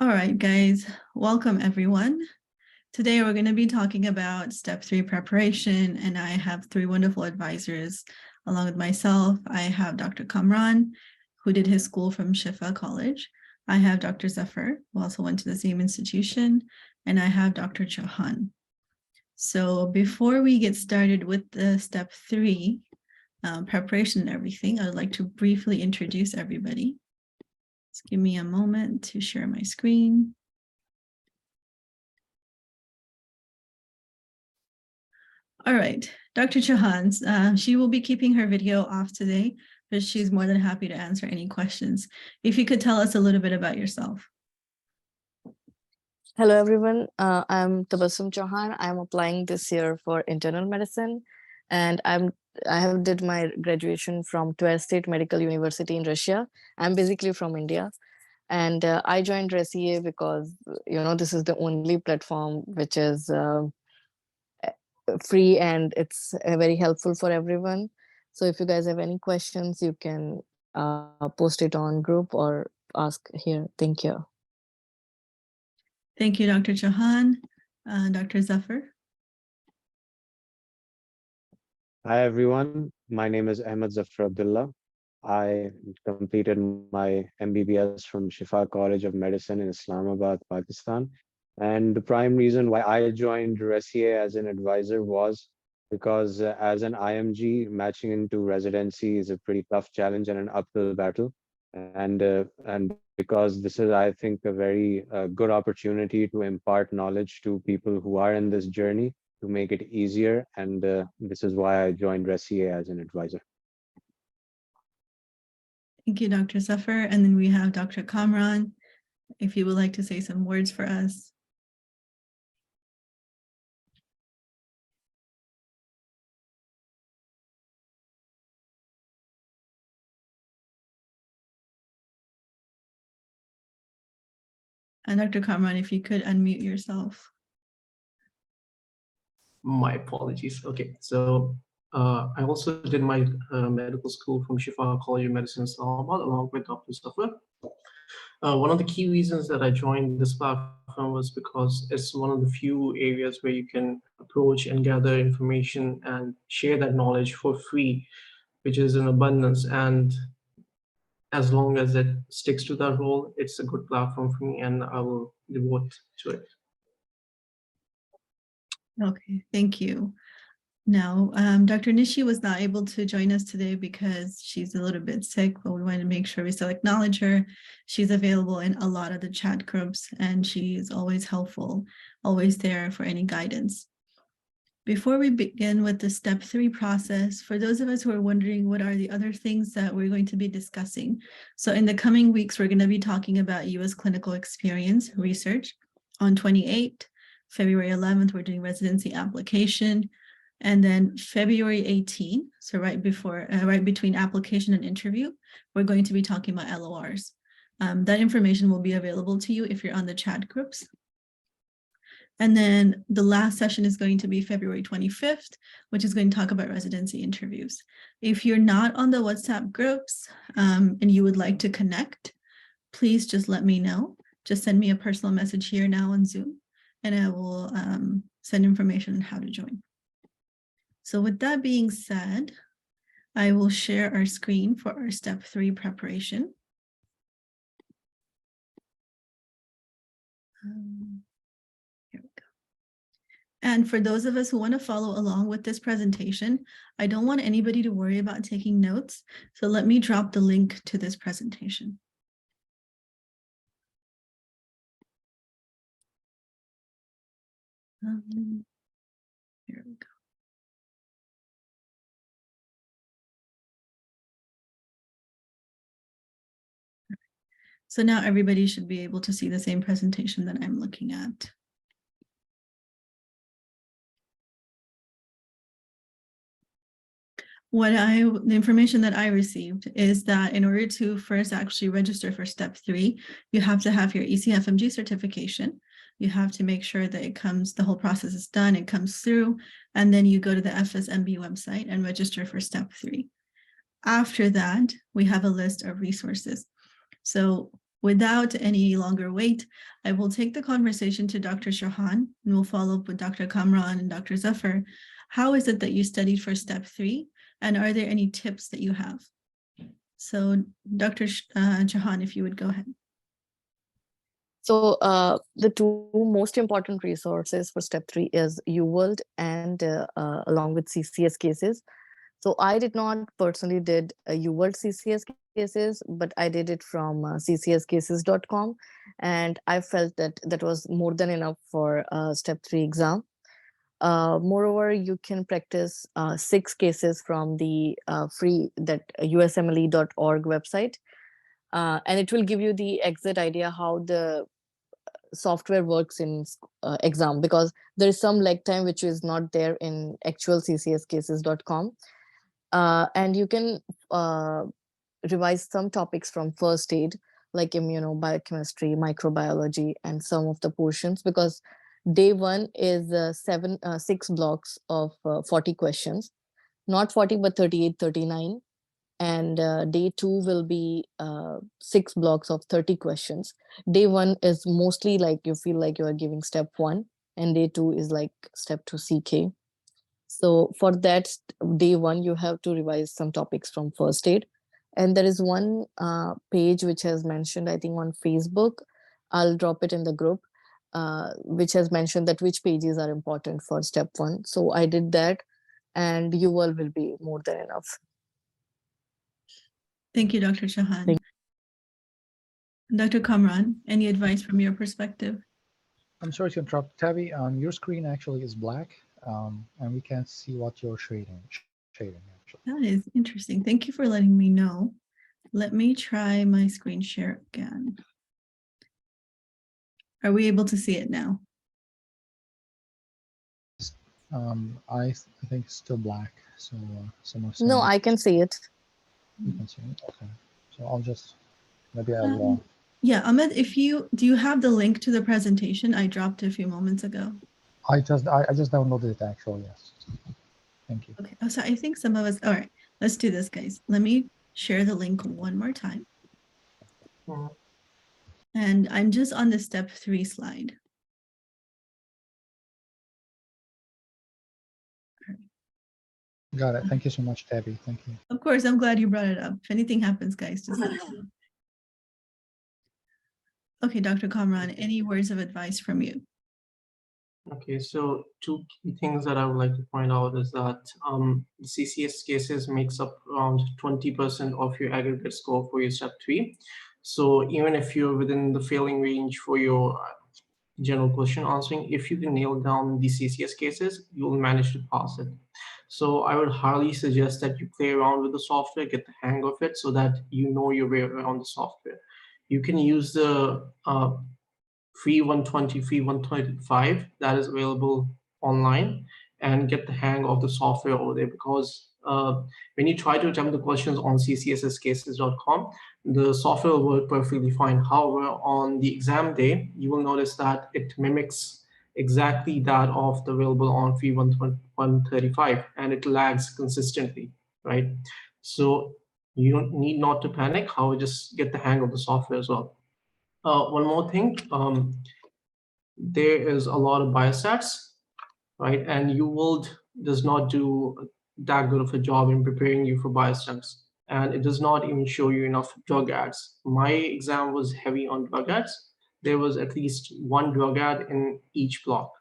All right, guys, welcome everyone. Today we're going to be talking about step 3 preparation, and I have 3 wonderful advisors along with myself. I have Dr. Komron, who did his school from Shifa College. I have Dr. Zafar, who also went to the same institution, and I have Dr. Chauhan. So before we get started with the step 3 preparation and everything, I would like to briefly introduce everybody. Just give me a moment to share my screen. All right, Dr. Chauhan, she will be keeping her video off today, but she's more than happy to answer any questions. If you could tell us a little bit about yourself. Hello, everyone. I'm Tabassum Chauhan. I'm applying this year for internal medicine, and I have did my graduation from Tver State Medical University in Russia. I'm basically from India, and I joined Resiyay because this is the only platform which is free and it's very helpful for everyone. So if you guys have any questions, you can post it on group or ask here. Thank you. Thank you, Dr. Chauhan. Dr. Zafar. Hi, everyone. My name is Ahmed Zafar Abdullah. I completed my MBBS from Shifa College of Medicine in Islamabad, Pakistan. And the prime reason why I joined Resiyay as an advisor was because as an IMG, matching into residency is a pretty tough challenge and an uphill battle. And because this is, I think, a very good opportunity to impart knowledge to people who are in this journey to make it easier. And this is why I joined Resiyay as an advisor. Thank you, Dr. Zafar. And then we have Dr. Komron, if you would like to say some words for us. And Dr. Komron, if you could unmute yourself. My apologies. Okay, so I also did my medical school from Shifa College of Medicine, Islamabad, along with Dr. Zafar. One of the key reasons that I joined this platform was because it's one of the few areas where you can approach and gather information and share that knowledge for free, which is in abundance. And as long as it sticks to that role, it's a good platform for me, and I will devote to it. Okay, thank you. Now, Dr. Nishi was not able to join us today because she's a little bit sick, but we wanted to make sure we still acknowledge her. She's available in a lot of the chat groups, and she's always helpful, always there for any guidance. Before we begin with the step 3 process, for those of us who are wondering what are the other things that we're going to be discussing. So in the coming weeks, we're going to be talking about US clinical experience research. On 28th, February 11th, we're doing residency application. And then February 18th, so right between application and interview, we're going to be talking about LORs. That information will be available to you if you're on the chat groups. And then the last session is going to be February 25th, which is going to talk about residency interviews. If you're not on the WhatsApp groups and you would like to connect, please just let me know. Just send me a personal message here now on Zoom, and I will send information on how to join. So with that being said, I will share our screen for our step 3 preparation. Here we go. And for those of us who want to follow along with this presentation, I don't want anybody to worry about taking notes. So let me drop the link to this presentation. Here we go. So now everybody should be able to see the same presentation that I'm looking at. The information that I received is that in order to first actually register for step 3, you have to have your ECFMG certification. You have to make sure that it comes, the whole process is done, it comes through, and then you go to the FSMB website and register for step 3. After that, we have a list of resources. So without any longer wait, I will take the conversation to Dr. Shahan, and we'll follow up with Dr. Komron and Dr. Zafar. How is it that you studied for step 3? And are there any tips that you have? So Dr. Shahan, if you would go ahead. So the two most important resources for step 3 is UWorld and along with CCS cases. So I did not personally did UWorld CCS cases, but I did it from ccscases.com. And I felt that that was more than enough for step 3 exam. Moreover, you can practice 6 cases from the free that USMLE.org website. And it will give you the exact idea how the software works in exam, because there is some lag time which is not there in actual ccscases.com. And you can revise some topics from first aid, like immunobiochemistry, microbiology, and some of the portions, because day 1 is 6 blocks of 40 questions, not 40, but 38, 39. And day 2 will be 6 blocks of 30 questions. Day 1 is mostly like you feel like you are giving step 1, and day 2 is like step 2 CK. So for that day 1, you have to revise some topics from first aid. And there is one page which has mentioned, I think on Facebook, I'll drop it in the group, which has mentioned that which pages are important for step 1. So I did that, and UWorld will be more than enough. Thank you, Dr. Shahan. Dr. Komron, any advice from your perspective? I'm sorry to interrupt, Tabby. Your screen actually is black, and we can't see what you're shading actually. That is interesting. Thank you for letting me know. Let me try my screen share again. Are we able to see it now? I think it's still black. So some are saying No, I can see it. You can see it. Okay. So I'll just maybe I'll. Yeah, Ahmed, do you have the link to the presentation? I dropped it a few moments ago. I just downloaded it actually. Yes. Thank you. Okay. Oh, so I think some of us. All right, let's do this, guys. Let me share the link one more time. And I'm just on the step 3 slide. Got it. Thank you so much, Tabby. Thank you. Of course, I'm glad you brought it up. If anything happens, guys, just let me know. Okay, Dr. Komron, any words of advice from you? Okay, so 2 key things that I would like to point out is that CCS cases makes up around 20% of your aggregate score for your step 3. So even if you're within the failing range for your general question answering, if you can nail down the CCS cases, you'll manage to pass it. So I would highly suggest that you play around with the software, get the hang of it so that you know your way around the software. You can use the free 120, free 125 that is available online and get the hang of the software over there, because when you try to attempt the questions on ccscases.com, the software will work perfectly fine. However, on the exam day, you will notice that it mimics exactly that of the available on free 135, and it lags consistently, right? So you don't need not to panic. However, just get the hang of the software as well. One more thing, there is a lot of biostats, right? And UWorld does not do that good of a job in preparing you for biostats. And it does not even show you enough drug ads. My exam was heavy on drug ads. There was at least 1 drug ad in each block.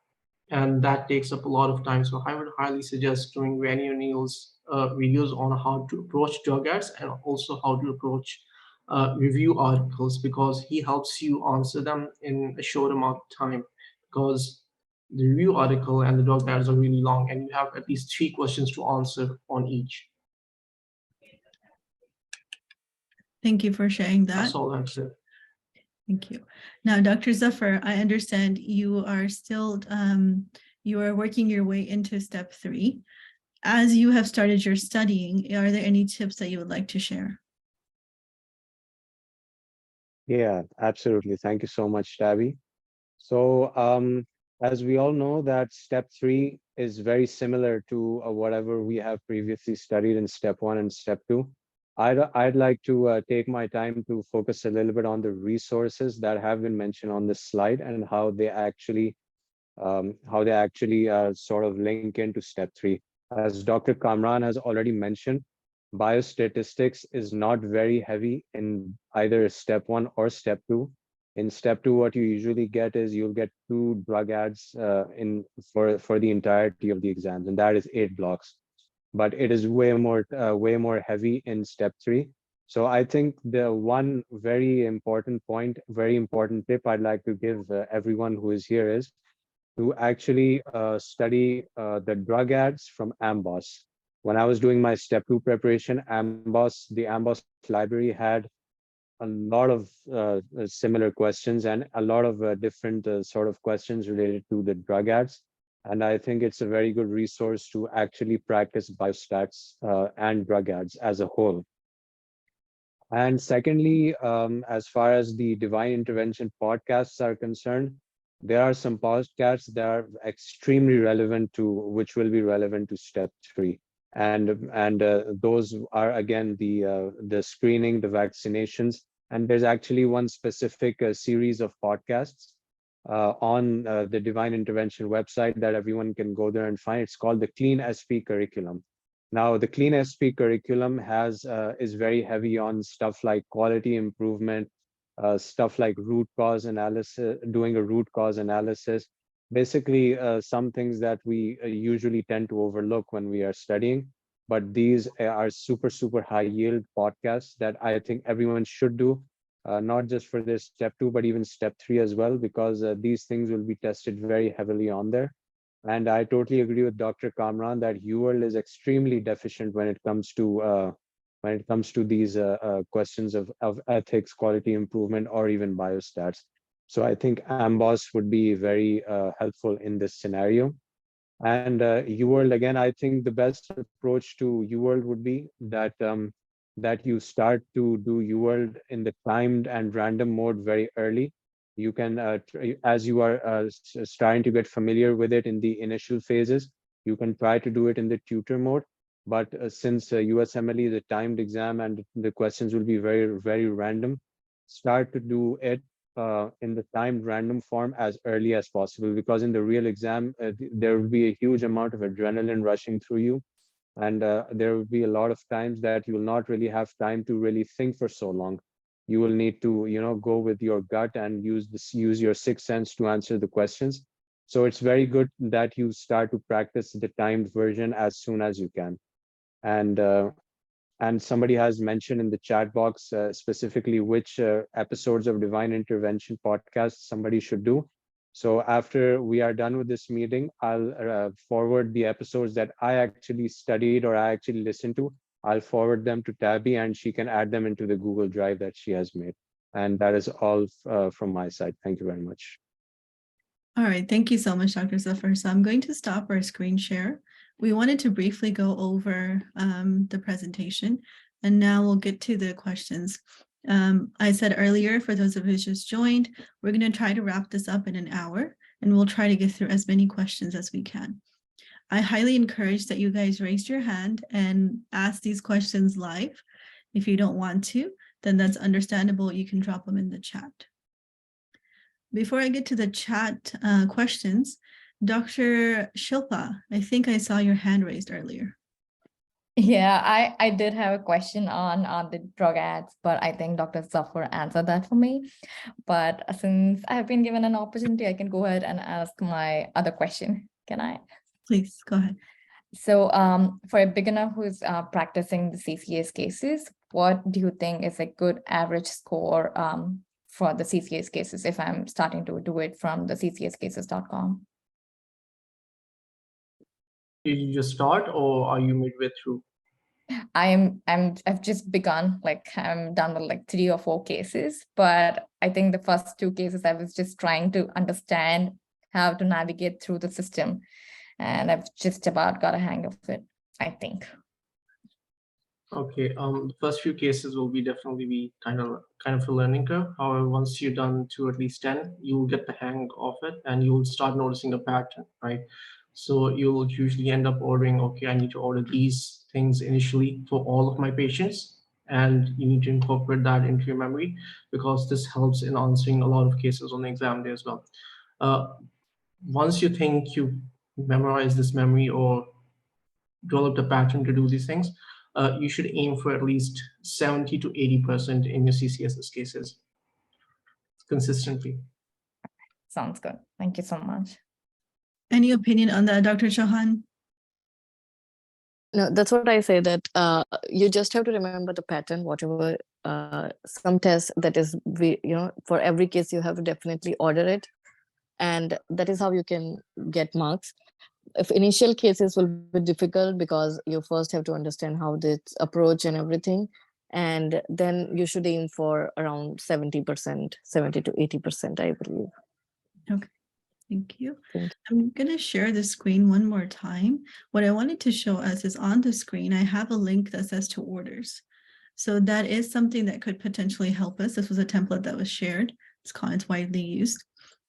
And that takes up a lot of time. So I would highly suggest doing Randy O'Neill's videos on how to approach drug ads and also how to approach review articles, because he helps you answer them in a short amount of time, because the review article and the drug ads are really long and you have at least 3 questions to answer on each. Thank you for sharing that. That's all I have to say. Thank you. Now, Dr. Zafar, I understand you are still, you are working your way into step 3. As you have started your studying, are there any tips that you would like to share? Yeah, absolutely. Thank you so much, Tabby. So as we all know that step 3 is very similar to whatever we have previously studied in step 1 and step 2. I'd like to take my time to focus a little bit on the resources that have been mentioned on this slide and how they actually sort of link into step 3. As Dr. Kamran has already mentioned, biostatistics is not very heavy in either step 1 or step 2. In step 2, what you usually get is you'll get 2 drug ads for the entirety of the exams, and that is 8 blocks. But it is way more heavy in step 3. So I think the one very important tip I'd like to give everyone who is here is to actually study the drug ads from AMBOSS. When I was doing my step 2 preparation, the AMBOSS library had a lot of similar questions and a lot of different sort of questions related to the drug ads. And I think it's a very good resource to actually practice biostats and drug ads as a whole. And secondly, as far as the divine intervention podcasts are concerned, there are some podcasts that are extremely relevant which will be relevant to step 3. And those are, again, the screening, the vaccinations. And there's actually one specific series of podcasts on the Divine Intervention website that everyone can go there and find. It's called the Clean SP Curriculum. Now, the Clean SP Curriculum is very heavy on stuff like quality improvement, stuff like root cause analysis, doing a root cause analysis. Basically, some things that we usually tend to overlook when we are studying. But these are super, super high yield podcasts that I think everyone should do, not just for this step 2, but even step 3 as well, because these things will be tested very heavily on there. And I totally agree with Dr. Kamran that UWorld is extremely deficient when it comes to these questions of ethics, quality improvement, or even biostats. So I think AMBOSS would be very helpful in this scenario. And UWorld, again, I think the best approach to UWorld would be that you start to do UWorld in the timed and random mode very early. You can, as you are starting to get familiar with it in the initial phases, you can try to do it in the tutor mode. But since USMLE is a timed exam and the questions will be very, very random, start to do it in the timed random form as early as possible, because in the real exam, there will be a huge amount of adrenaline rushing through you. And there will be a lot of times that you will not really have time to really think for so long. You will need to, go with your gut and use your sixth sense to answer the questions. So it's very good that you start to practice the timed version as soon as you can. And somebody has mentioned in the chat box specifically which episodes of Divine Intervention podcast somebody should do. So after we are done with this meeting, I'll forward the episodes that I actually studied or I actually listened to. I'll forward them to Tabby and she can add them into the Google Drive that she has made. And that is all from my side. Thank you very much. All right, thank you so much, Dr. Zafar. So I'm going to stop our screen share. We wanted to briefly go over the presentation, and now we'll get to the questions. I said earlier, for those of you who just joined, we're going to try to wrap this up in an hour, and we'll try to get through as many questions as we can. I highly encourage that you guys raise your hand and ask these questions live. If you don't want to, then that's understandable. You can drop them in the chat. Before I get to the chat questions, Dr. Shilpa, I think I saw your hand raised earlier. Yeah, I did have a question on the drug ads, but I think Dr. Zafar answered that for me. But since I have been given an opportunity, I can go ahead and ask my other question. Can I? Please go ahead. So for a beginner who's practicing the CCS cases, what do you think is a good average score for the CCS cases if I'm starting to do it from the ccscases.com? Did you just start or are you midway through? I've just begun, like I'm done with like 3 or 4 cases, but I think the first 2 cases I was just trying to understand how to navigate through the system, and I've just about got a hang of it, I think. Okay, the first few cases will definitely be kind of a learning curve. However, once you're done to at least 10, you'll get the hang of it and you'll start noticing a pattern, right? So you'll usually end up ordering, okay, I need to order these things initially for all of my patients. and you need to incorporate that into your memory because this helps in answering a lot of cases on the exam day as well. Once you think you memorize this memory or developed a pattern to do these things, you should aim for at least 70 to 80% in your CCSS cases consistently. Sounds good. Thank you so much. Any opinion on that, Dr. Chauhan? No, that's what I say, that you just have to remember the pattern, whatever some tests that is, for every case you have to definitely order it. And that is how you can get marks. If initial cases will be difficult because you first have to understand how this approach and everything. And then you should aim for around 70%, 70 to 80%, I believe. Okay. Thank you. Thank you. I'm going to share the screen one more time. What I wanted to show us is on the screen, I have a link that says to orders. So that is something that could potentially help us. This was a template that was shared. It's widely used.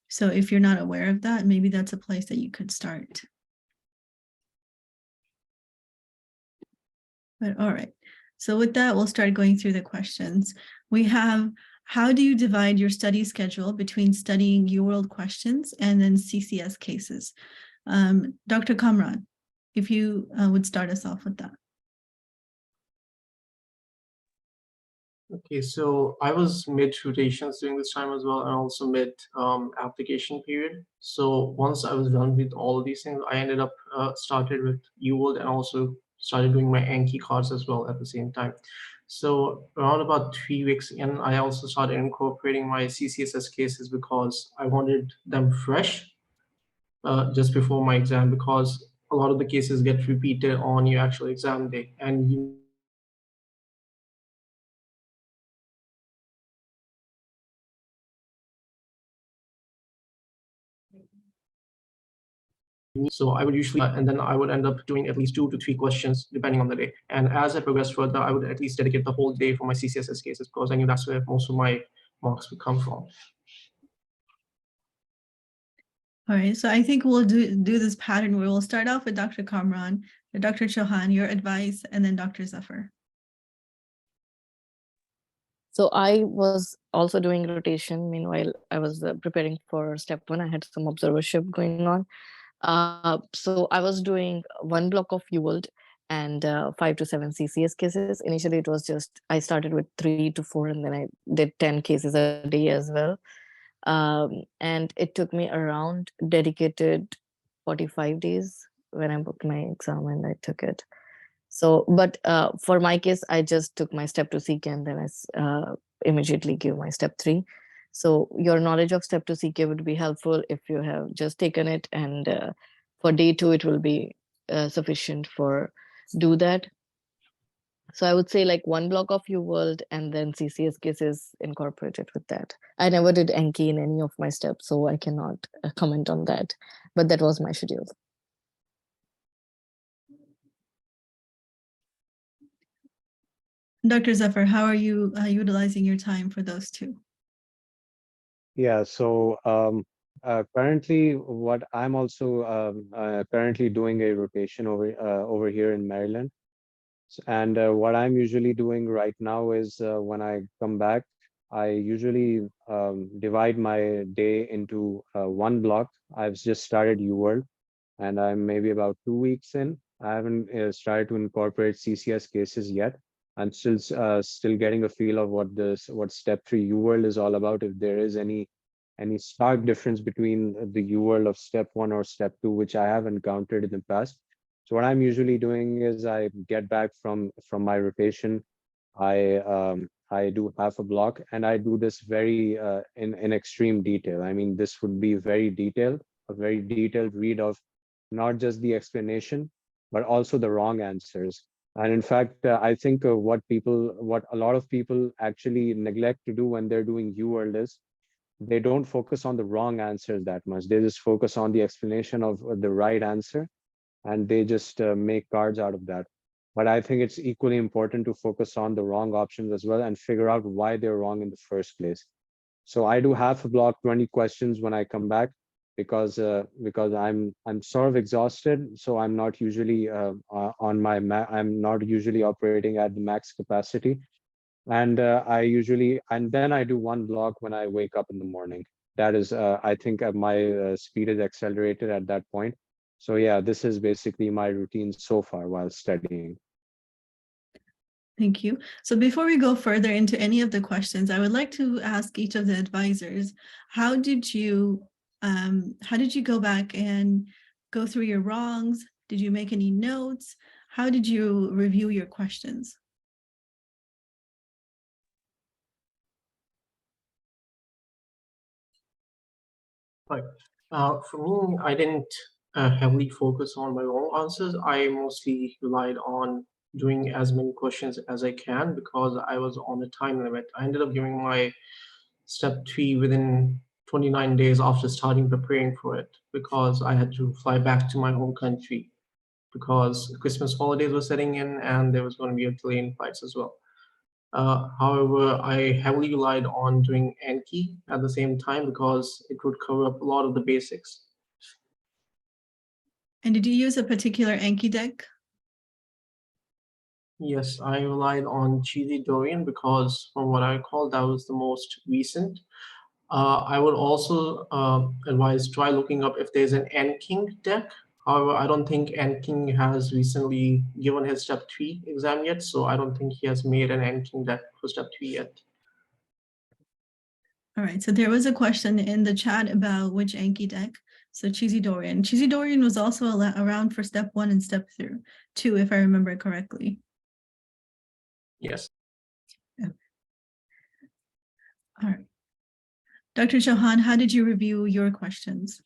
So if you're not aware of that, maybe that's a place that you could start. But all right. So with that, we'll start going through the questions. We have, how do you divide your study schedule between studying UWorld questions and then CCS cases? Dr. Komron, if you would start us off with that. Okay, so I was mid rotations during this time as well, and also mid application period. So once I was done with all of these things, I ended up started with UWorld and also started doing my Anki cards as well at the same time. So around about 3 weeks in, I also started incorporating my CCSS cases because I wanted them fresh just before my exam, because a lot of the cases get repeated on your actual exam day, and you so I would usually, and then I would end up doing at least 2 to 3 questions depending on the day. And as I progressed further, I would at least dedicate the whole day for my CCSS cases because I knew that's where most of my marks would come from. All right, so I think we'll do this pattern where we'll start off with Dr. Komron, Dr. Chauhan, your advice, and then Dr. Zafar. So I was also doing rotation. Meanwhile, I was preparing for step 1. I had some observership going on. So I was doing 1 block of UWorld and 5 to 7 CCS cases. Initially, it was just, I started with 3 to 4, and then I did 10 cases a day as well. And it took me around dedicated 45 days when I booked my exam and I took it. So, but for my case, I just took my step 2 CK and then I immediately gave my step 3. So your knowledge of step 2 CK would be helpful if you have just taken it, and for day 2, it will be sufficient for do that. So I would say like 1 block of UWorld and then CCS cases incorporated with that. I never did Anki in any of my steps, so I cannot comment on that, but that was my schedule. Dr. Zafar, how are you utilizing your time for those 2? Yeah, so currently what I'm also currently doing a rotation over here in Maryland. And what I'm usually doing right now is when I come back, I usually divide my day into 1 block. I've just started UWorld and I'm maybe about 2 weeks in. I haven't started to incorporate CCS cases yet. I'm still getting a feel of what step 3 UWorld is all about. If there is any stark difference between the UWorld of step 1 or step 2, which I have encountered in the past. So what I'm usually doing is I get back from my rotation. I do half a block and I do this very in extreme detail. I mean, this would be very detailed, a very detailed read of not just the explanation, but also the wrong answers. And in fact, I think what a lot of people actually neglect to do when they're doing UWorld is they don't focus on the wrong answers that much. They just focus on the explanation of the right answer, and they just make cards out of that. But I think it's equally important to focus on the wrong options as well and figure out why they're wrong in the first place. So I do half a block, 20 questions when I come back, because I'm sort of exhausted. So I'm not usually I'm not usually operating at the max capacity. And and then I do one block when I wake up in the morning. That is, I think my speed is accelerated at that point. So yeah, this is basically my routine so far while studying. Thank you. So before we go further into any of the questions, I would like to ask each of the advisors, how did you go back and go through your wrongs? Did you make any notes? How did you review your questions? Right. For me, I didn't heavily focus on my own answers. I mostly relied on doing as many questions as I can because I was on a time limit. I ended up giving my step 3 within 29 days after starting preparing for it because I had to fly back to my home country because Christmas holidays were setting in and there was going to be a delay in flights as well. However, I heavily relied on doing Anki at the same time because it would cover up a lot of the basics. And did you use a particular Anki deck? Yes, I relied on Cheesy Dorian because from what I recall, that was the most recent. I would also advise try looking up if there's an NKing deck. However, I don't think NKing has recently given his step 3 exam yet, so I don't think he has made an NKing deck for step 3 yet. All right, so there was a question in the chat about which Anki deck. So Cheesy Dorian. Cheesy Dorian was also around for step 1 and step 2, if I remember correctly. Yes. Yeah. All right. Dr. Chauhan, how did you review your questions?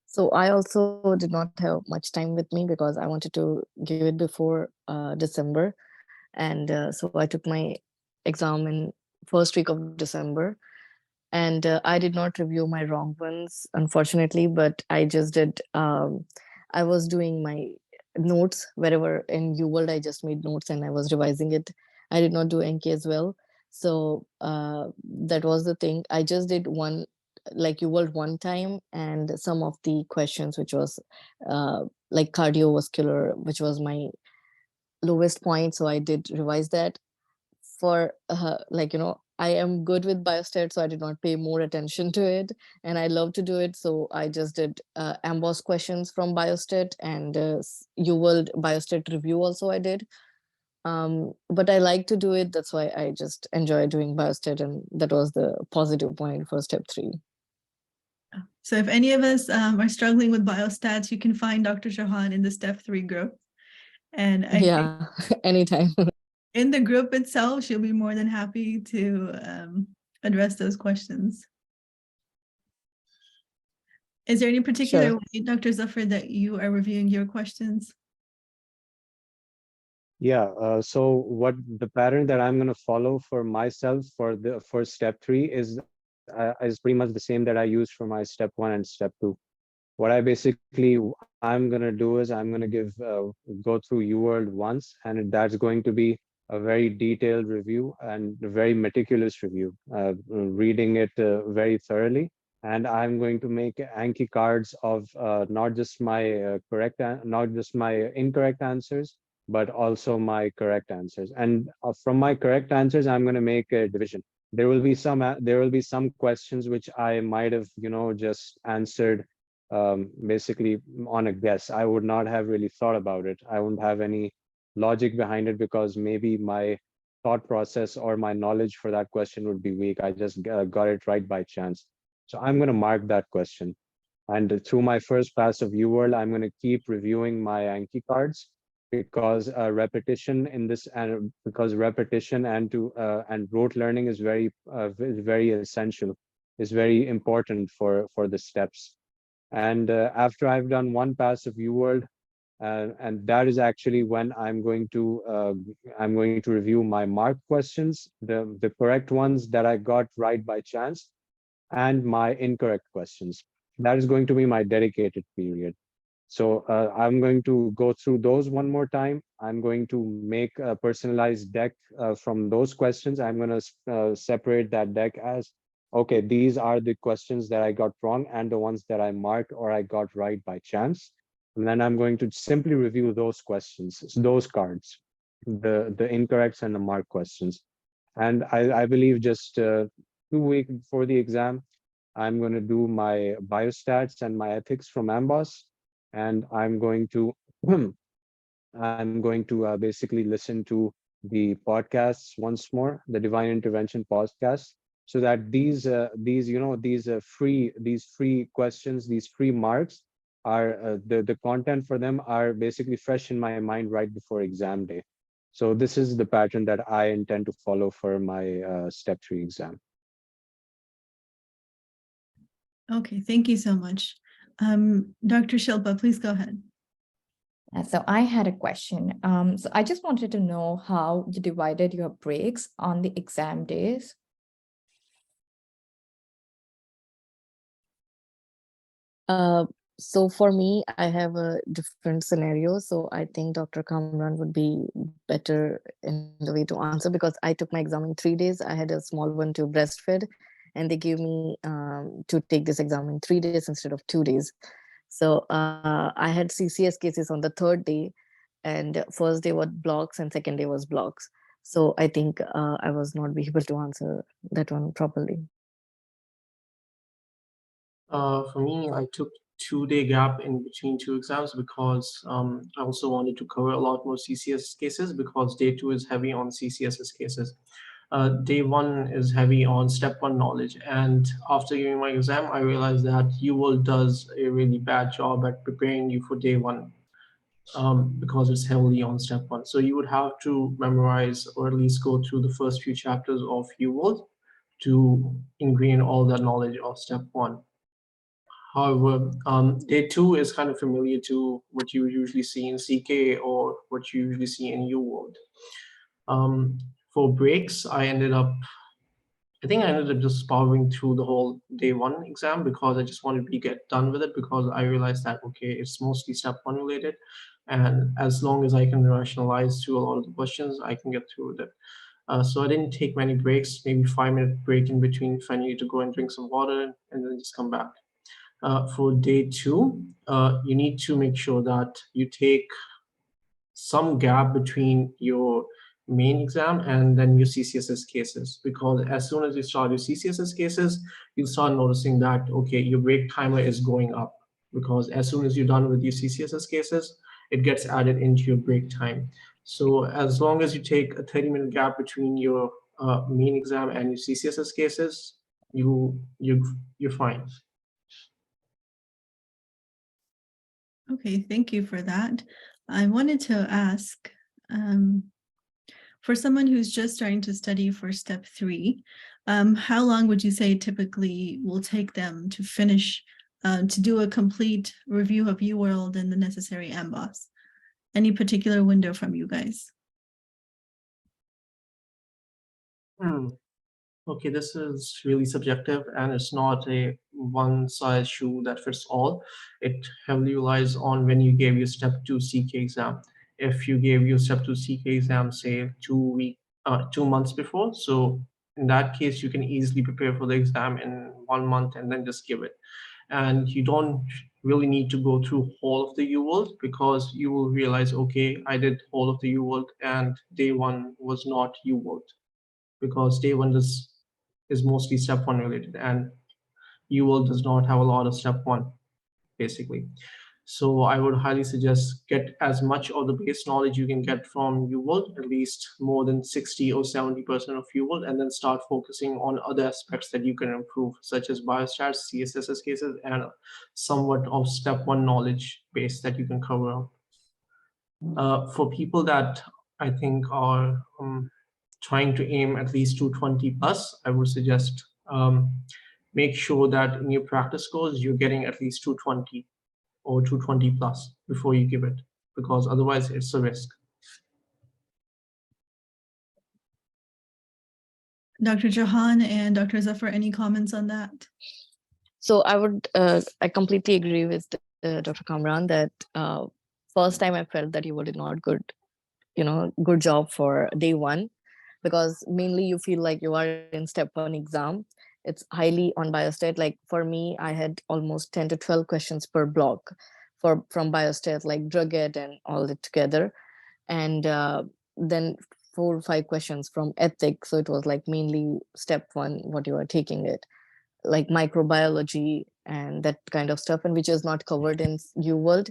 So I also did not have much time with me because I wanted to give it before December. And so I took my exam in first week of December. And I did not review my wrong ones, unfortunately, but I just did, I was doing my notes wherever in UWorld, I just made notes and I was revising it. I did not do Enki as well. So that was the thing. I just did one, like UWorld one time, and some of the questions, which was like cardiovascular, which was my lowest point. So I did revise that for like, you know, I am good with biostat, so I did not pay more attention to it, and I love to do it. So I just did emboss questions from biostat and UWorld biostat review also I did. But I like to do it. That's why I just enjoy doing biostat, and that was the positive point for step 3. So if any of us are struggling with biostats, you can find Dr. Chauhan in the step 3 group. And Yeah, anytime. in the group itself, she'll be more than happy to address those questions. Is there any particular Sure. way, Dr. Zafar, that you are reviewing your questions? Yeah, so what the pattern that I'm going to follow for myself for step 3 is pretty much the same that I used for my step 1 and step 2. What I'm going to do is I'm going to go through UWorld once, and that's going to be a very detailed review and a very meticulous review, reading it very thoroughly. And I'm going to make Anki cards of not just my incorrect answers, but also my correct answers. And from my correct answers, I'm going to make a division. There will be some questions which I might have, just answered basically on a guess. I would not have really thought about it. I wouldn't have any logic behind it because maybe my thought process or my knowledge for that question would be weak. I just got it right by chance. So I'm going to mark that question. And through my first pass of UWorld, I'm going to keep reviewing my Anki cards because repetition in this, and because repetition and rote learning is very essential, is very important for the steps. And after I've done one pass of UWorld, and that is actually when I'm going to review my mark questions, the correct ones that I got right by chance, and my incorrect questions. That is going to be my dedicated period. So I'm going to go through those one more time. I'm going to make a personalized deck from those questions. I'm going to separate that deck as, okay, these are the questions that I got wrong and the ones that I marked or I got right by chance. And then I'm going to simply review those questions, those cards, the incorrects and the marked questions. And I believe just 2 weeks before the exam, I'm going to do my biostats and my ethics from AMBOSS, and I'm going to basically listen to the podcasts once more, the Divine Intervention podcast, so that these free questions, these free marks are the content for them are basically fresh in my mind right before exam day. So this is the pattern that I intend to follow for my step 3 exam. Okay, thank you so much. Dr. Shilpa, please go ahead. So I had a question. So I just wanted to know how you divided your breaks on the exam days. So for me, I have a different scenario. So I think Dr. Komron would be better in the way to answer, because I took my exam in 3 days. I had a small one to breastfeed, and they gave me to take this exam in 3 days instead of 2 days. So I had CCS cases on the 3rd day, and first day was blocks and second day was blocks. So I think I was not be able to answer that one properly. For me, I took 2-day gap in between 2 exams because I also wanted to cover a lot more CCS cases, because day 2 is heavy on CCSS cases. Day 1 is heavy on step 1 knowledge. And after giving my exam, I realized that UWorld does a really bad job at preparing you for day 1 because it's heavily on step 1. So you would have to memorize, or at least go through the first few chapters of UWorld to ingrain all that knowledge of step 1. However, day 2 is kind of familiar to what you usually see in CK or what you usually see in UWorld. For breaks, I think I ended up just powering through the whole day 1 exam because I just wanted to get done with it, because I realized that, okay, it's mostly step 1 related. And as long as I can rationalize through a lot of the questions, I can get through with it. So I didn't take many breaks, maybe 5-minute break in between if I needed to go and drink some water and then just come back. For day 2, you need to make sure that you take some gap between your main exam and then your CCSS cases, because as soon as you start your CCSS cases, you'll start noticing that, okay, your break timer is going up, because as soon as you're done with your CCSS cases, it gets added into your break time. So as long as you take a 30-minute gap between your main exam and your CCSS cases, you're fine. Okay, thank you for that. I wanted to ask, for someone who's just starting to study for step 3, how long would you say typically will take them to finish, to do a complete review of UWorld and the necessary AMBOSS? Any particular window from you guys? Okay, this is really subjective, and it's not a one-size shoe that fits all. It heavily relies on when you gave your step 2 CK exam. If you gave your step 2 CK exam, say 2 months before, so in that case, you can easily prepare for the exam in 1 month and then just give it. And you don't really need to go through whole of the UWorld, because you will realize, okay, I did whole of the UWorld and day 1 was not UWorld, because day 1 is mostly step 1 related, and UWorld does not have a lot of step 1 basically. So I would highly suggest get as much of the base knowledge you can get from UWorld, at least more than 60 or 70% of UWorld, and then start focusing on other aspects that you can improve, such as biostats, CSSS cases, and somewhat of step 1 knowledge base that you can cover. For people that I think are trying to aim at least 220 plus, I would suggest make sure that in your practice scores, you're getting at least 220 or 220 plus before you give it, because otherwise it's a risk. Dr. Johan and Dr. Zafar, any comments on that? So I completely agree with Dr. Komron that first time I felt that you did not good job for day 1, because mainly you feel like you are in step 1 exam. It's highly on biostat. Like for me, I had almost 10 to 12 questions per block from biostat, like drug ed and all it together. And then 4 or 5 questions from ethics. So it was like mainly step 1, what you are taking it, like microbiology and that kind of stuff, and which is not covered in UWorld.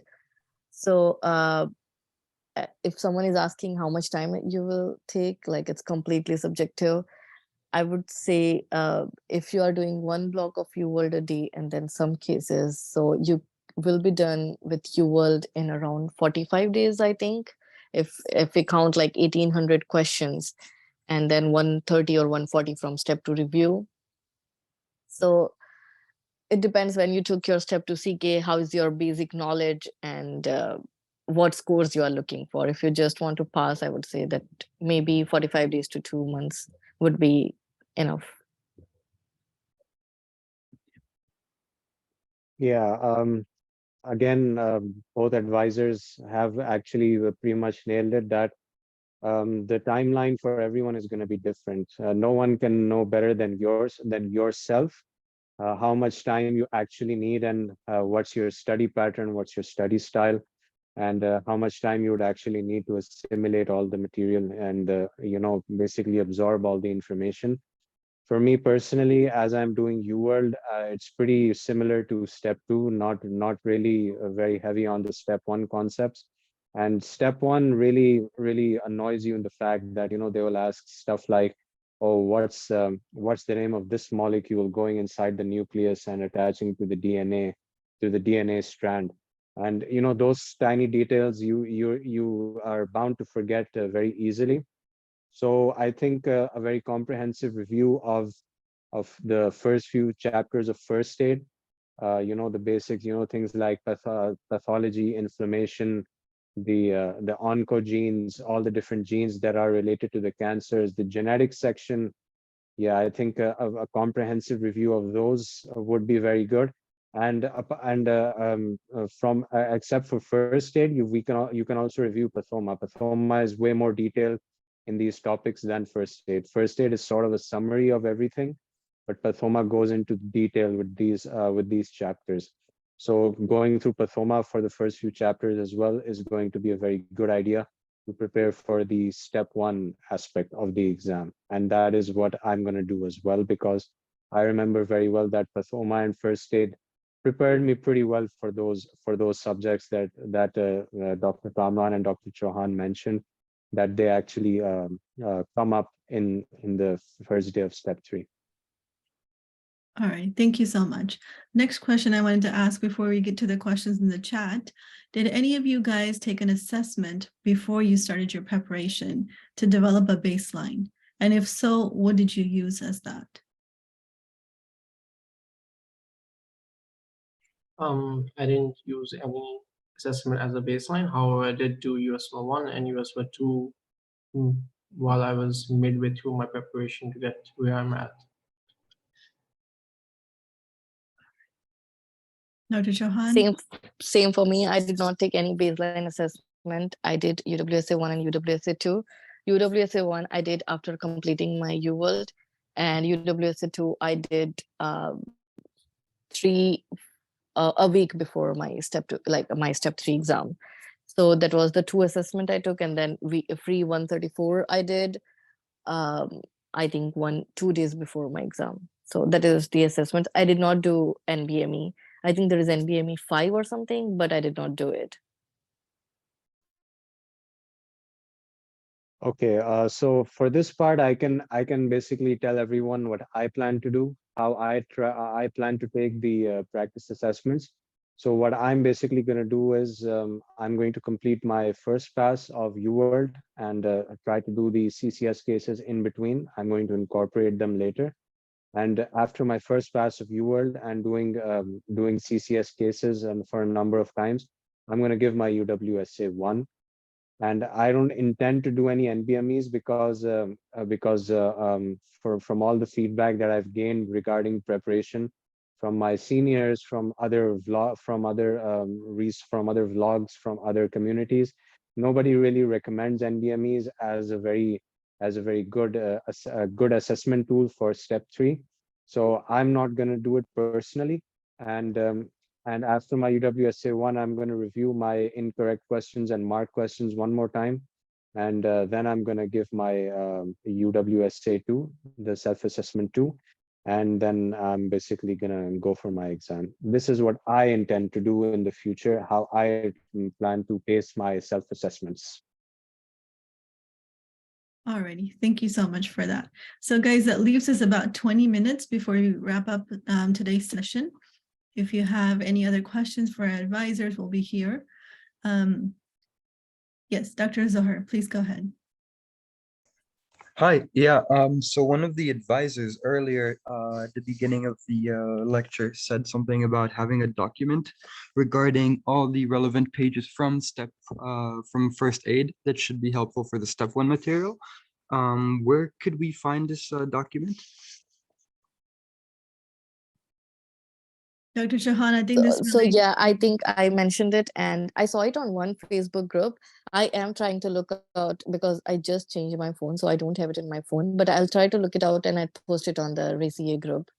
So if someone is asking how much time you will take, like it's completely subjective. I would say if you are doing 1 block of UWorld a day and then some cases, so you will be done with UWorld in around 45 days, I think, if we count like 1800 questions and then 130 or 140 from step 2 review. So it depends when you took your step 2 CK, how is your basic knowledge and what scores you are looking for. If you just want to pass, I would say that maybe 45 days to 2 months would be enough. Yeah, again, both advisors have actually pretty much nailed it, that the timeline for everyone is going to be different. No one can know better than yourself, how much time you actually need, and what's your study pattern, what's your study style, and how much time you would actually need to assimilate all the material and basically absorb all the information. For me personally, as I'm doing UWorld, it's pretty similar to step 2, not really very heavy on the step 1 concepts. And step 1 really annoys you in the fact that they will ask stuff like, oh, what's the name of this molecule going inside the nucleus and attaching to the DNA strand. And those tiny details you are bound to forget very easily. So I think a very comprehensive review of the first few chapters of first aid, the basics, things like pathology, inflammation, the oncogenes, all the different genes that are related to the cancers, the genetics section. Yeah, I think a comprehensive review of those would be very good. And from except for first aid, you can also review pathoma. Pathoma is way more detailed in these topics than first aid. First aid is sort of a summary of everything, but pathoma goes into detail with these chapters. So going through pathoma for the first few chapters as well is going to be a very good idea to prepare for the step 1 aspect of the exam. And that is what I'm going to do as well, because I remember very well that pathoma and first aid prepared me pretty well for those subjects that Dr. Komron and Dr. Chauhan mentioned, that they actually come up in the first day of step 3. All right, thank you so much. Next question I wanted to ask before we get to the questions in the chat. Did any of you guys take an assessment before you started your preparation to develop a baseline? And if so, what did you use as that? I didn't use any assessment as a baseline. However, I did do USMLE 1 and USMLE 2 while I was midway through my preparation to get where I'm at. Dr. Chauhan? Same for me. I did not take any baseline assessment. I did UWSA 1 and UWSA 2. UWSA 1 I did after completing my UWorld, and UWSA 2 I did a week before my step 2, like my step 3 exam. So that was the 2 assessment I took, and then free 134 I did I think 2 days before my exam. So that is the assessment. I did not do NBME. I think there is NBME 5 or something, but I did not do it. Okay, so for this part, I can basically tell everyone what I plan to do, how I plan to take the practice assessments. So what I'm basically going to do is I'm going to complete my first pass of UWorld and try to do the CCS cases in between. I'm going to incorporate them later. And after my first pass of UWorld and doing CCS cases and for a number of times, I'm going to give my UWSA 1. And I don't intend to do any NBMEs because from all the feedback that I've gained regarding preparation from my seniors, from other vlogs, from other communities, nobody really recommends NBMEs as a very good good assessment tool for step 3. So I'm not going to do it personally. And after my UWSA 1, I'm going to review my incorrect questions and mark questions one more time. And then I'm going to give my UWSA 2, the self-assessment 2, and then I'm basically going to go for my exam. This is what I intend to do in the future, how I plan to pace my self-assessments. Alrighty, thank you so much for that. So guys, that leaves us about 20 minutes before we wrap up today's session. If you have any other questions for our advisors, we'll be here. Yes, Dr. Zohar, please go ahead. Hi, yeah, so one of the advisors earlier at the beginning of the lecture said something about having a document regarding all the relevant pages from from first aid that should be helpful for the step 1 material. Where could we find this document? Dr. Chauhan, I think this So relates. yeah, I think I mentioned it and I saw it on one Facebook group. I am trying to look out because I just changed my phone, so I don't have it in my phone, but I'll try to look it out and I post it on the Resiyay group,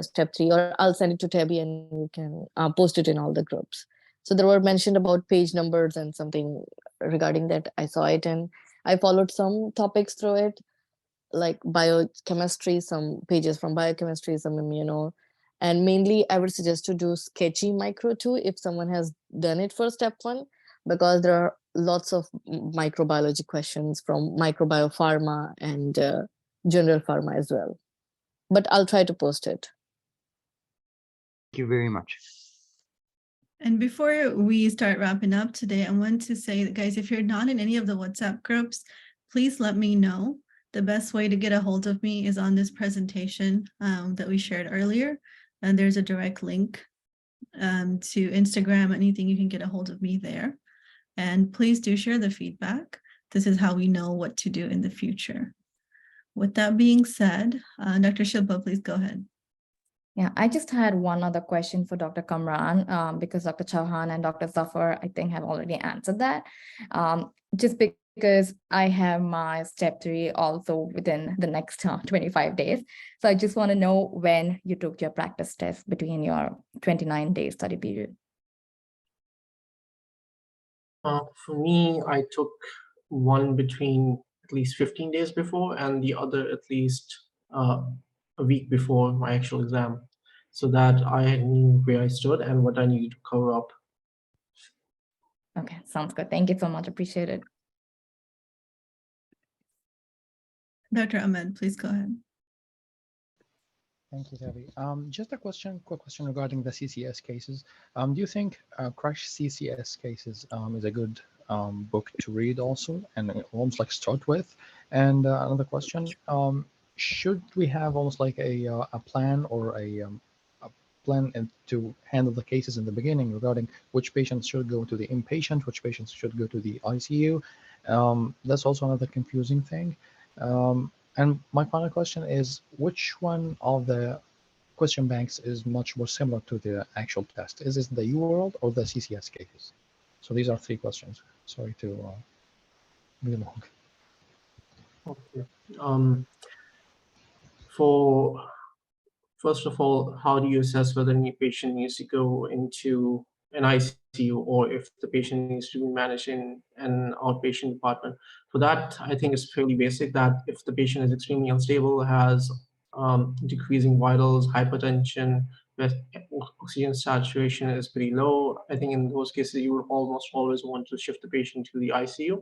step 3, or I'll send it to Tabby and you can post it in all the groups. So there were mentioned about page numbers and something regarding that. I saw it and I followed some topics through it, like biochemistry, some pages from biochemistry, some immuno. And mainly I would suggest to do sketchy micro 2 if someone has done it for step 1, because there are lots of microbiology questions from microbiopharma and general pharma as well. But I'll try to post it. Thank you very much. And before we start wrapping up today, I want to say that, guys, if you're not in any of the WhatsApp groups, please let me know. The best way to get a hold of me is on this presentation that we shared earlier. And there's a direct link to Instagram, anything, you can get a hold of me there. And please do share the feedback. This is how we know what to do in the future. With that being said, Dr. Shilpa, please go ahead. Yeah, I just had one other question for Dr. Komron, because Dr. Chauhan and Dr. Zafar, I think, have already answered that. Just because I have my step 3 also within the next 25 days. So I just want to know when you took your practice test between your 29-day study period. For me, I took one between at least 15 days before and the other at least a week before my actual exam, so that I knew where I stood and what I needed to cover up. Okay, sounds good. Thank you so much. Appreciate it. Dr. Ahmed, please go ahead. Thank you, Debbie. Just a quick question regarding the CCS cases. Do you think Crash CCS cases is a good book to read also, and almost like start with? And another question, should we have almost like a plan or a plan to handle the cases in the beginning regarding which patients should go to the inpatient, which patients should go to the ICU? That's also another confusing thing. And my final question is, which one of the question banks is much more similar to the actual test? Is it the UWorld or the CCS cases? So these are 3 questions. Sorry to be long. Okay. First of all, how do you assess whether any patient needs to go into an ICU or if the patient needs to be managed in an outpatient department? For that, I think it's fairly basic that if the patient is extremely unstable, has decreasing vitals, hypertension, where oxygen saturation is pretty low, I think in those cases, you would almost always want to shift the patient to the ICU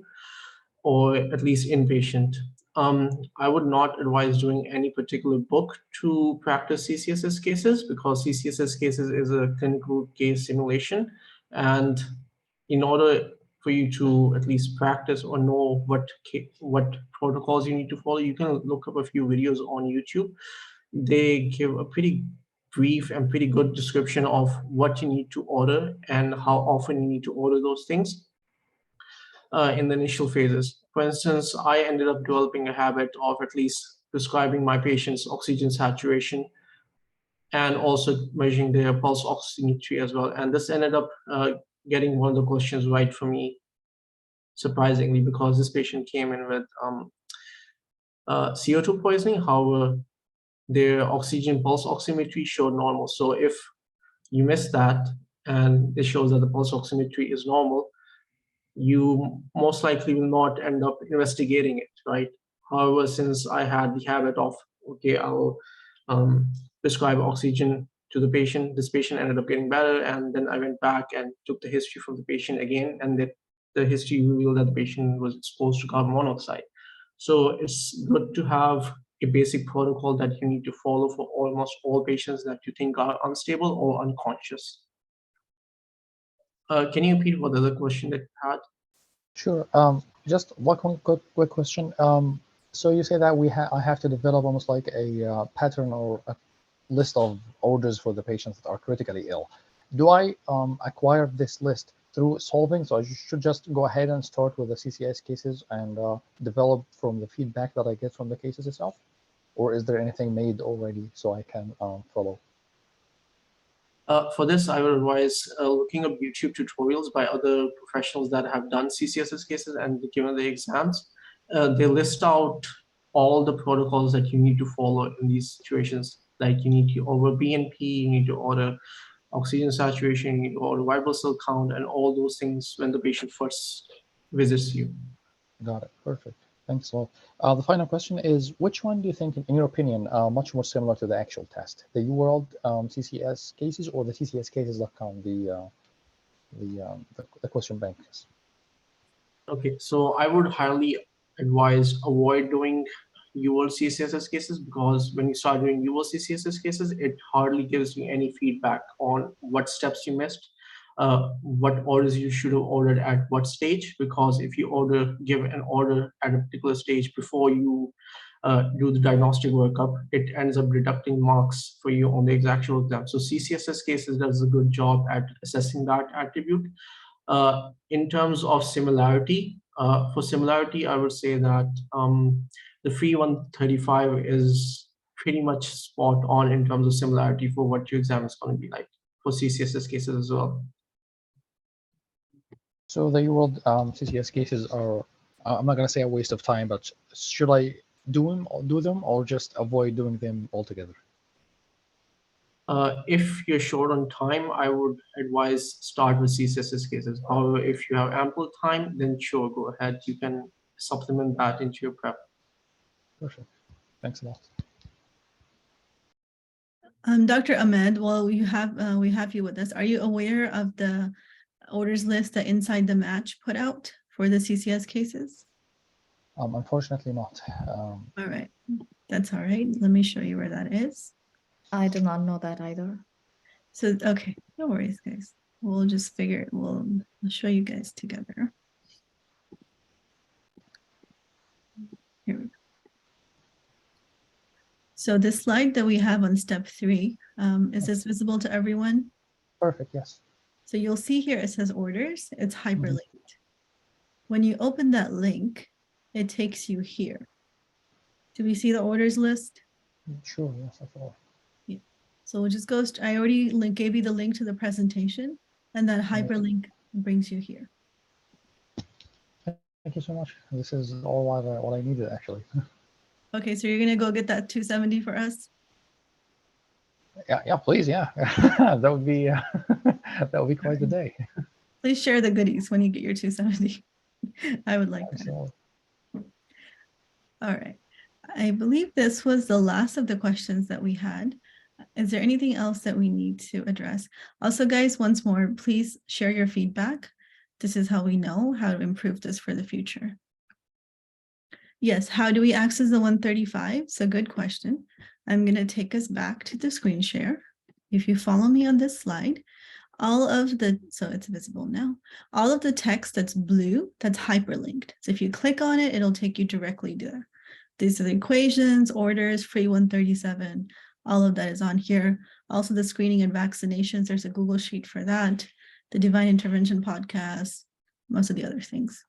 or at least inpatient. I would not advise doing any particular book to practice CCSS cases, because CCSS cases is a clinical case simulation. And in order for you to at least practice or know what protocols you need to follow, you can look up a few videos on YouTube. They give a pretty brief and pretty good description of what you need to order and how often you need to order those things in the initial phases. For instance, I ended up developing a habit of at least prescribing my patients oxygen saturation and also measuring their pulse oximetry as well. And this ended up getting one of the questions right for me, surprisingly, because this patient came in with CO2 poisoning. However, their oxygen pulse oximetry showed normal. So if you miss that and it shows that the pulse oximetry is normal, you most likely will not end up investigating it, right? However, since I had the habit of, okay, I'll prescribe oxygen to the patient, this patient ended up getting better, and then I went back and took the history from the patient again, and the history revealed that the patient was exposed to carbon monoxide. So it's good to have a basic protocol that you need to follow for almost all patients that you think are unstable or unconscious. Can you repeat what the other question that you had? Sure. Just one quick question. So you say that I have to develop almost like a pattern or a list of orders for the patients that are critically ill. Do I acquire this list through solving? So I should just go ahead and start with the CCS cases and develop from the feedback that I get from the cases itself? Or is there anything made already so I can follow? For this, I would advise looking up YouTube tutorials by other professionals that have done CCSS cases and given the exams. They list out all the protocols that you need to follow in these situations. Like you need to order BNP, you need to order oxygen saturation, you need to order white blood cell count, and all those things when the patient first visits you. Got it. Perfect. Thanks a lot. The final question is, which one do you think, in your opinion, much more similar to the actual test? The UWorld CCS cases or the CCScases.com, the question banks? Okay, so I would highly advise avoid doing UL CCSS cases, because when you start doing UL CCSS cases, it hardly gives you any feedback on what steps you missed, what orders you should have ordered at what stage, because if you give an order at a particular stage before you do the diagnostic workup, it ends up deducting marks for you on the actual exam. So CCSS cases does a good job at assessing that attribute. In terms of similarity, for similarity, I would say that the free 135 is pretty much spot on in terms of similarity for what your exam is going to be like for CCSS cases as well. So the UWorld CCS cases are, I'm not going to say a waste of time, but should I do them or just avoid doing them altogether? If you're short on time, I would advise start with CCSS cases. However, if you have ample time, then sure, go ahead. You can supplement that into your prep. Perfect. Thanks a lot. Dr. Ahmed, well, we have you with us. Are you aware of the orders list that Inside the Match put out for the CCS cases? Unfortunately not. All right, that's all right. Let me show you where that is. I do not know that either. So, okay, no worries, guys. We'll just figure it. We'll show you guys together. Here we go. So this slide that we have on step 3, is this visible to everyone? Perfect, yes. So you'll see here it says orders, it's hyperlinked. When you open that link, it takes you here. Do we see the orders list? Sure, yes, that's all. Yeah. So we'll just go, I already gave you the link to the presentation, and that hyperlink brings you here. Thank you so much. This is all what I needed, actually. Okay, so you're gonna go get that 270 for us? Yeah, please, yeah. that would be that would be quite the day. Please share the goodies when you get your 270. I would like that. Absolutely. All right. I believe this was the last of the questions that we had. Is there anything else that we need to address? Also, guys, once more, please share your feedback. This is how we know how to improve this for the future. Yes, how do we access the 135? It's a good question. I'm going to take us back to the screen share. If you follow me on this slide, all of the, so it's visible now, all of the text that's blue, that's hyperlinked. So if you click on it, it'll take you directly there. These are the equations, orders, free 137, all of that is on here. Also the screening and vaccinations, there's a Google Sheet for that, the Divine Intervention podcast, most of the other things.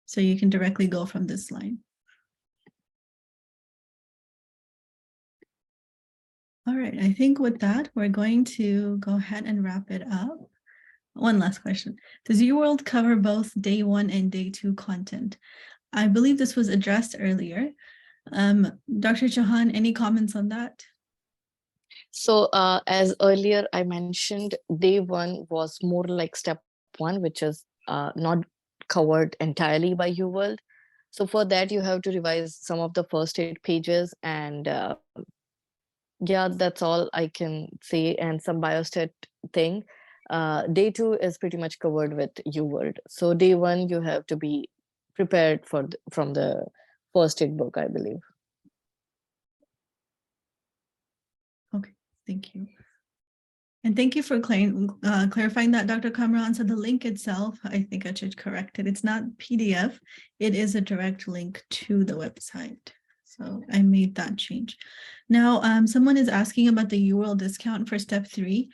So you can directly go from this line. All right, I think with that, we're going to go ahead and wrap it up. One last question. Does UWorld cover both day 1 and day 2 content? I believe this was addressed earlier. Dr. Chauhan, any comments on that? So as earlier I mentioned, day 1 was more like step 1, which is not covered entirely by UWorld. So for that, you have to revise some of the first 8 pages. And yeah, that's all I can say. And some biostat thing. Day 2 is pretty much covered with UWorld. So day 1, you have to be prepared for from the first aid book, I believe. Okay, thank you. And thank you for clarifying that, Dr. Komron. So the link itself, I think I should correct it. It's not PDF. It is a direct link to the website. So I made that change. Now, someone is asking about the UWorld discount for step 3.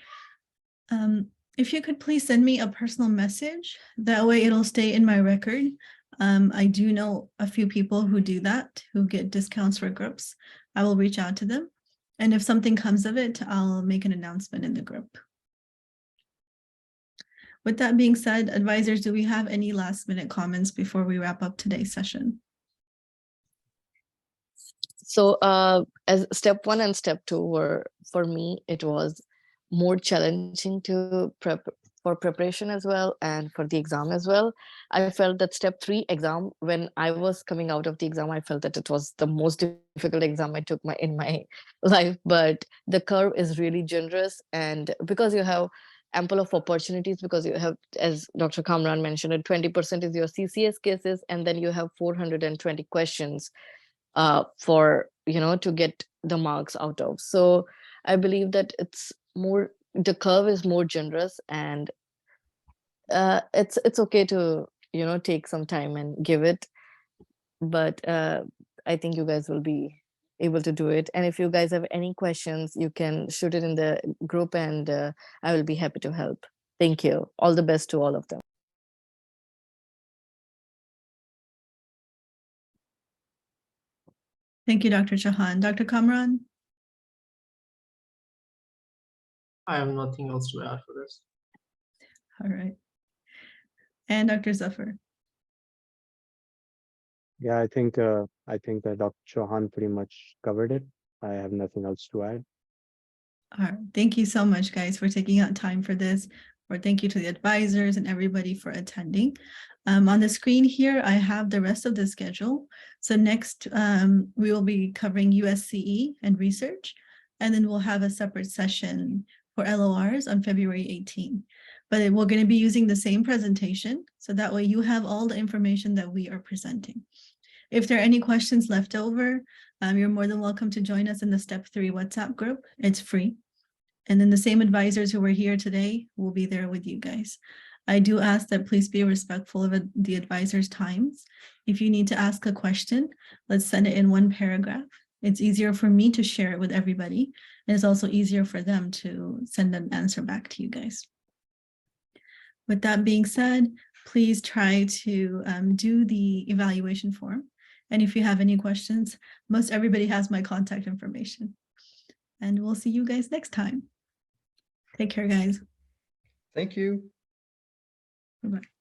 If you could please send me a personal message, that way it'll stay in my record. I do know a few people who do that, who get discounts for groups. I will reach out to them. And if something comes of it, I'll make an announcement in the group. With that being said, advisors, do we have any last minute comments before we wrap up today's session? So as step 1 and step 2 were, for me, it was more challenging to prep for preparation as well and for the exam as well. I felt that step 3 exam, when I was coming out of the exam, I felt that it was the most difficult exam I took in my life. But the curve is really generous, and because you have ample of opportunities, because you have, as Dr. Komron mentioned, 20% is your CCS cases, and then you have 420 questions for to get the marks out of. So I believe that it's more, the curve is more generous, and it's okay to take some time and give it, but I think you guys will be able to do it. And if you guys have any questions, you can shoot it in the group, and I will be happy to help. Thank you. All the best to all of them. Thank you, Dr. Chauhan. Dr. Komron? I have nothing else to add for this. All right. And Dr. Zafar? Yeah, I think that Dr. Chauhan pretty much covered it. I have nothing else to add. All right. Thank you so much, guys, for taking out time for this. Or thank you to the advisors and everybody for attending. On the screen here, I have the rest of the schedule. So next, we will be covering USCE and research, and then we'll have a separate session for LORs on February 18. But we're going to be using the same presentation, so that way you have all the information that we are presenting. If there are any questions left over, you're more than welcome to join us in the Step 3 WhatsApp group. It's free. And then the same advisors who were here today will be there with you guys. I do ask that please be respectful of the advisors' times. If you need to ask a question, let's send it in one paragraph. It's easier for me to share it with everybody, and it's also easier for them to send an answer back to you guys. With that being said, please try to do the evaluation form. And if you have any questions, most everybody has my contact information. And we'll see you guys next time. Take care, guys. Thank you. Bye-bye.